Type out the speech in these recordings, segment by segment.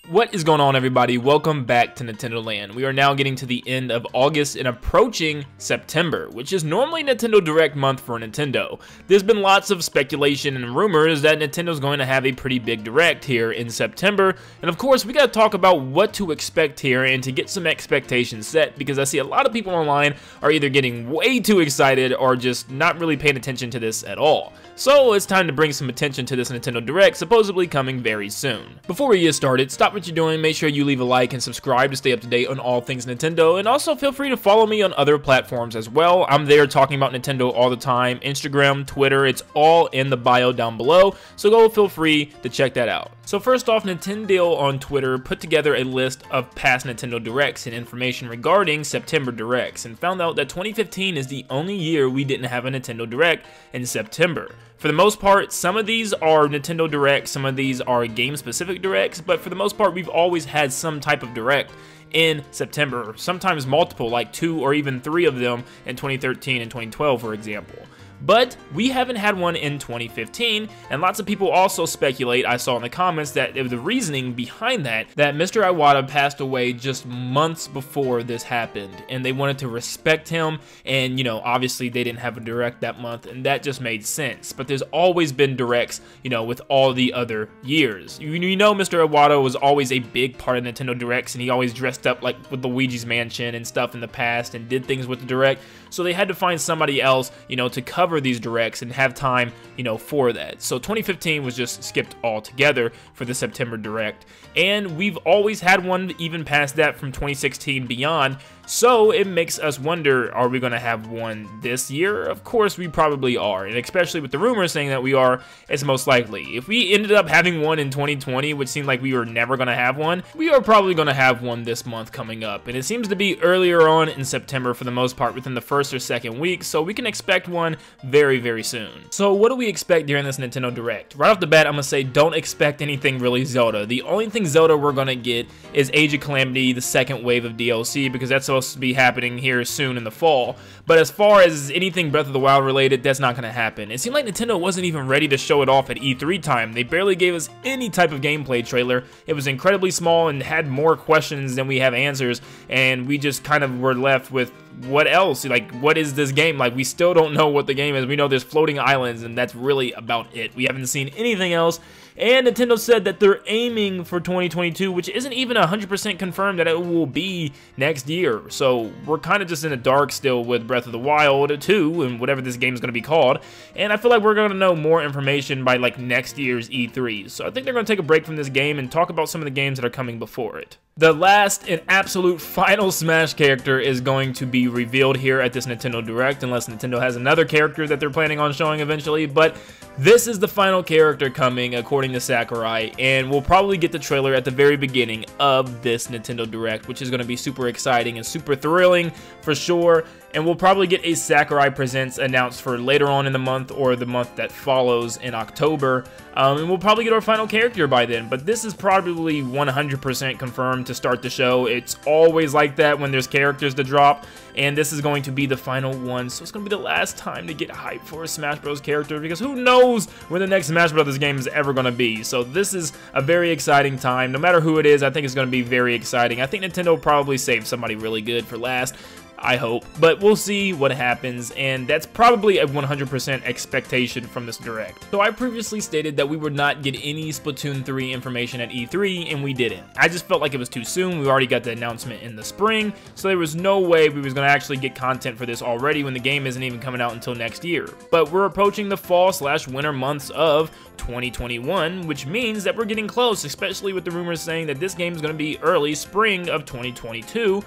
What is going on, everybody? Welcome back to Nintendo Land. We are now getting to the end of August and approaching September, which is normally Nintendo Direct month for Nintendo. There's been lots of speculation and rumors that Nintendo's going to have a pretty big Direct here in September, and of course we got to talk about what to expect here and to get some expectations set, because I see a lot of people online are either getting way too excited or just not really paying attention to this at all. So it's time to bring some attention to this Nintendo Direct, supposedly coming very soon. Before we get started, stop what you're doing, make sure you leave a like and subscribe to stay up to date on all things Nintendo, and also feel free to follow me on other platforms as well. I'm there talking about Nintendo all the time. Instagram, Twitter, it's all in the bio down below, so go feel free to check that out. So first off, Nintendo on Twitter put together a list of past Nintendo Directs and information regarding September Directs, and found out that 2015 is the only year we didn't have a Nintendo Direct in September. For the most part, some of these are Nintendo Directs, some of these are game-specific Directs, but for the most part, we've always had some type of Direct in September, sometimes multiple, like 2 or even 3 of them in 2013 and 2012, for example. But we haven't had one in 2015, and lots of people also speculate, I saw in the comments, that the reasoning behind that Mr. Iwata passed away just months before this happened, and they wanted to respect him, and, you know, obviously they didn't have a Direct that month, and that just made sense. But there's always been Directs, you know, with all the other years. You know Mr. Iwata was always a big part of Nintendo Directs, and he always dressed up like with Luigi's Mansion and stuff in the past, and did things with the Direct, so they had to find somebody else, you know, to cover these Directs and have time, you know, for that. So 2015 was just skipped altogether for the September Direct, and we've always had one even past that from 2016 beyond. So it makes us wonder, are we going to have one this year? Of course we probably are, and especially with the rumors saying that we are, it's most likely. If we ended up having one in 2020, which seemed like we were never going to have one, we are probably going to have one this month coming up, and it seems to be earlier on in September for the most part, within the first or second week, so we can expect one very, very soon. So what do we expect during this Nintendo Direct? Right off the bat, I'm going to say don't expect anything really Zelda. The only thing Zelda we're going to get is Age of Calamity, the second wave of DLC, because that's supposed to be happening here soon in the fall. But as far as anything Breath of the Wild related, that's not going to happen. It seemed like Nintendo wasn't even ready to show it off at E3 time. They barely gave us any type of gameplay trailer. It was incredibly small and had more questions than we have answers, and we just kind of were left with, what else? Like, what is this game? Like, we still don't know what the game is. We know there's floating islands, and that's really about it. We haven't seen anything else, and Nintendo said that they're aiming for 2022, which isn't even 100% confirmed that it will be next year. So we're kind of just in the dark still with Breath of the Wild 2 and whatever this game is going to be called, and I feel like we're going to know more information by like next year's E3. So I think they're going to take a break from this game and talk about some of the games that are coming before it. The last and absolute final Smash character is going to be revealed here at this Nintendo Direct, unless Nintendo has another character that they're planning on showing eventually, but this is the final character coming, according to Sakurai, and we'll probably get the trailer at the very beginning of this Nintendo Direct, which is going to be super exciting and super thrilling for sure. And we'll probably get a Sakurai Presents announced for later on in the month or the month that follows in October. And we'll probably get our final character by then. But this is probably 100% confirmed to start the show. It's always like that when there's characters to drop. And this is going to be the final one. So it's going to be the last time to get hyped for a Smash Bros. Character, because who knows when the next Smash Bros. Game is ever going to be. So this is a very exciting time. No matter who it is, I think it's going to be very exciting. I think Nintendo will probably save somebody really good for last, I hope, but we'll see what happens, and that's probably a 100% expectation from this Direct. So I previously stated that we would not get any Splatoon 3 information at E3, and we didn't. I just felt like it was too soon. We already got the announcement in the spring, so there was no way we was going to actually get content for this already when the game isn't even coming out until next year. But we're approaching the fall/winter months of 2021, which means that we're getting close, especially with the rumors saying that this game is going to be early spring of 2022.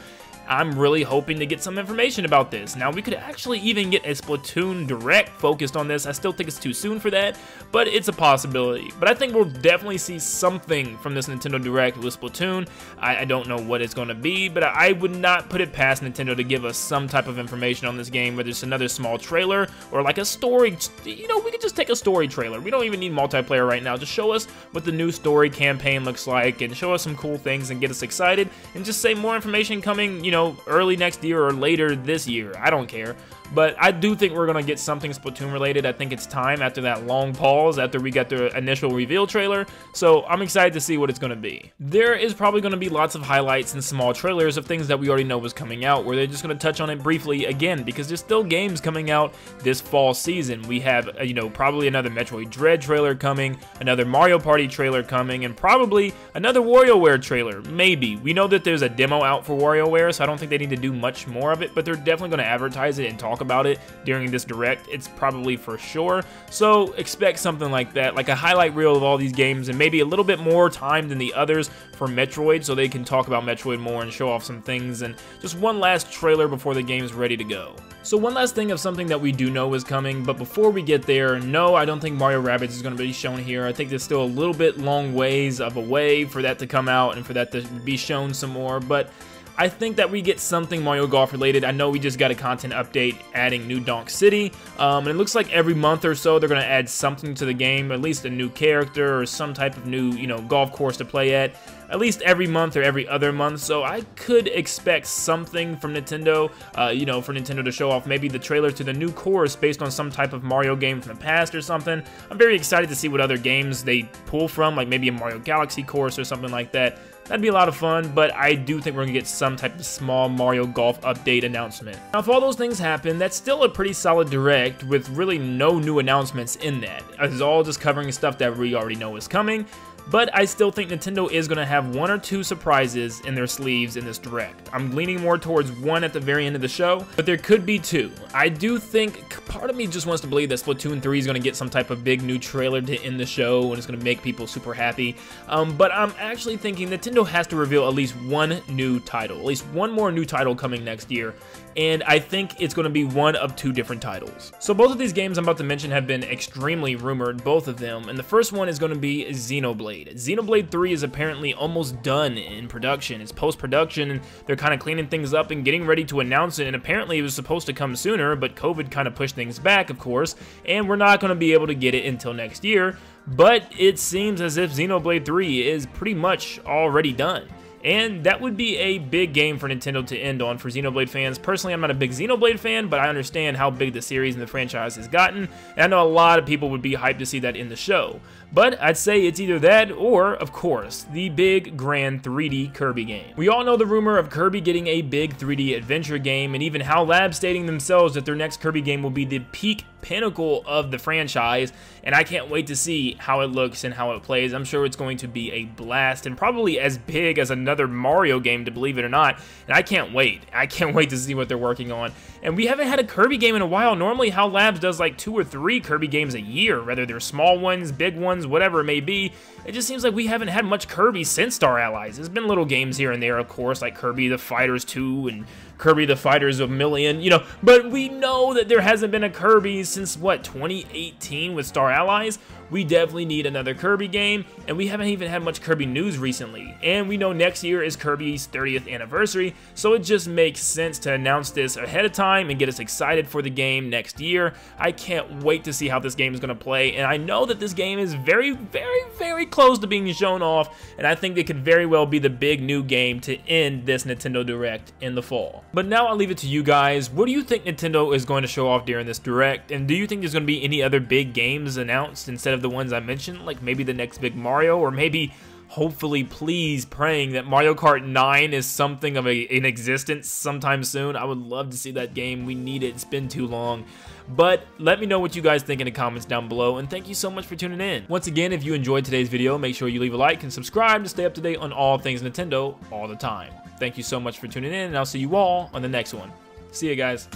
I'm really hoping to get some information about this. Now, we could actually even get a Splatoon Direct focused on this. I still think it's too soon for that, but it's a possibility. But I think we'll definitely see something from this Nintendo Direct with Splatoon. I don't know what it's going to be, but I would not put it past Nintendo to give us some type of information on this game, whether it's another small trailer or like a story. You know, we could just take a story trailer. We don't even need multiplayer right now. Just show us what the new story campaign looks like and show us some cool things and get us excited, and just say more information coming, you know, early next year or later this year. I don't care. but I do think we're going to get something Splatoon related. I think it's time after that long pause after we got the initial reveal trailer, so I'm excited to see what it's going to be. There is probably going to be lots of highlights and small trailers of things that we already know was coming out, where they're just going to touch on it briefly again, because there's still games coming out this fall season. We have, you know, probably another Metroid Dread trailer coming, another Mario Party trailer coming, and probably another WarioWare trailer, maybe. We know that there's a demo out for WarioWare, so I don't think they need to do much more of it, but they're definitely going to advertise it and talk about it during this Direct. It's probably for sure, so expect something like that, like a highlight reel of all these games, and maybe a little bit more time than the others for Metroid, so they can talk about Metroid more and show off some things, and just one last trailer before the game's ready to go. So one last thing of something that we do know is coming, but before we get there, no, I don't think Mario Rabbids is going to be shown here. I think there's still a little bit long ways of a way for that to come out and for that to be shown some more, but I think that we get something Mario Golf related. I know we just got a content update adding New Donk City, and it looks like every month or so they're going to add something to the game, at least a new character or some type of new, you know, golf course to play at least every month or every other month, so I could expect something from Nintendo, you know, for Nintendo to show off maybe the trailer to the new course based on some type of Mario game from the past or something. I'm very excited to see what other games they pull from, like maybe a Mario Galaxy course or something like that. That'd be a lot of fun, but I do think we're going to get some type of small Mario Golf update announcement. Now, if all those things happen, that's still a pretty solid Direct with really no new announcements in that. It's all just covering stuff that we already know is coming. But I still think Nintendo is going to have one or two surprises in their sleeves in this Direct. I'm leaning more towards one at the very end of the show, but there could be two. I do think, part of me just wants to believe that Splatoon 3 is going to get some type of big new trailer to end the show, and it's going to make people super happy. But I'm actually thinking Nintendo has to reveal at least one new title, at least one more new title coming next year. And I think it's going to be one of two different titles. So both of these games I'm about to mention have been extremely rumored, both of them, and the first one is going to be Xenoblade. Xenoblade 3 is apparently almost done in production. It's post-production, and they're kind of cleaning things up and getting ready to announce it, and apparently it was supposed to come sooner, but COVID kind of pushed things back, of course, and we're not going to be able to get it until next year, but it seems as if Xenoblade 3 is pretty much already done. And that would be a big game for Nintendo to end on for Xenoblade fans. Personally, I'm not a big Xenoblade fan, but I understand how big the series and the franchise has gotten, and I know a lot of people would be hyped to see that in the show. But I'd say it's either that or, of course, the big, grand 3D Kirby game. We all know the rumor of Kirby getting a big 3D adventure game, and even HAL Labs stating themselves that their next Kirby game will be the peak pinnacle of the franchise, and I can't wait to see how it looks and how it plays. I'm sure it's going to be a blast, and probably as big as another Mario game, to believe it or not, and I can't wait. I can't wait to see what they're working on. And we haven't had a Kirby game in a while. Normally, HAL Labs does like 2 or 3 Kirby games a year, whether they're small ones, big ones, whatever it may be. It just seems like we haven't had much Kirby since Star Allies. There's been little games here and there, of course, like Kirby the Fighters 2 and Kirby the Fighters of Million, you know, but we know that there hasn't been a Kirby since, what, 2018 with Star Allies? We definitely need another Kirby game, and we haven't even had much Kirby news recently. And we know next year is Kirby's 30th anniversary, so it just makes sense to announce this ahead of time and get us excited for the game next year. I can't wait to see how this game is going to play, and I know that this game is very, very, very close to being shown off, and I think it could very well be the big new game to end this Nintendo Direct in the fall. But now I'll leave it to you guys. What do you think Nintendo is going to show off during this Direct, and do you think there's going to be any other big games announced instead of the ones I mentioned, like maybe the next big Mario, or maybe, hopefully, please, praying that Mario Kart 9 is something of in existence sometime soon? I would love to see that game. We need it. It's been too long. But let me know what you guys think in the comments down below, and thank you so much for tuning in. Once again, if you enjoyed today's video, make sure you leave a like and subscribe to stay up to date on all things Nintendo all the time. Thank you so much for tuning in, and I'll see you all on the next one. See you guys.